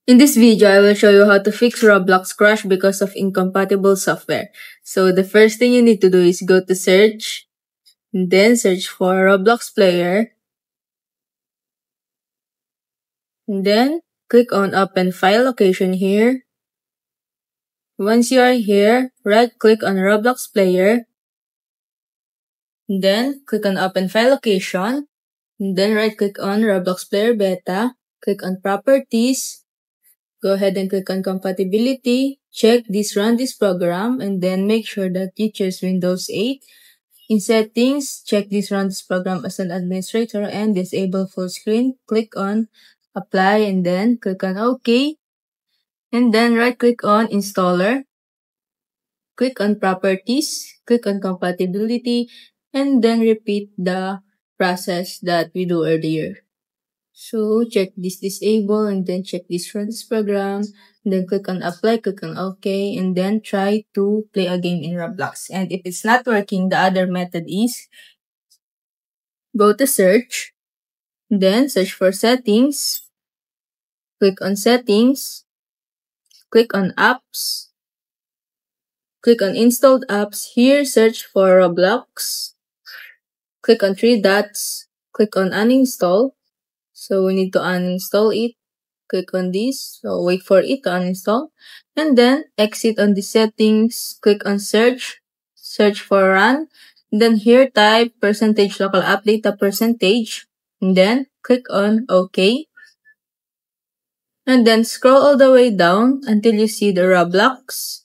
In this video, I will show you how to fix Roblox crash because of incompatible software. So the first thing you need to do is go to search, and then search for Roblox player, and then click on open file location here. Once you are here, right click on Roblox player, and then click on open file location, and then right click on Roblox player beta, click on properties. Go ahead and click on compatibility, check this run this program, and then make sure that you choose Windows 8. In settings, check this run this program as an administrator and disable full screen. Click on apply and then click on OK. And then right click on installer. Click on properties, click on compatibility, and then repeat the process that we do earlier. So check this disable and then check this run this program, and then click on apply, click on OK, and then try to play a game in Roblox. And if it's not working, the other method is go to search, then search for settings, click on settings, click on apps, click on installed apps. Here search for Roblox, click on three dots, click on uninstall. So we need to uninstall it. Click on this, so wait for it to uninstall, and then exit on the settings, click on search for run, and then here type %local update the percentage, and then click on OK, and then scroll all the way down until you see the Roblox,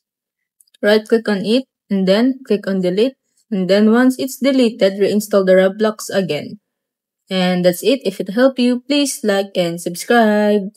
right click on it, and then click on delete, and then once it's deleted, reinstall the Roblox again. And that's it. If it helped you, please like and subscribe.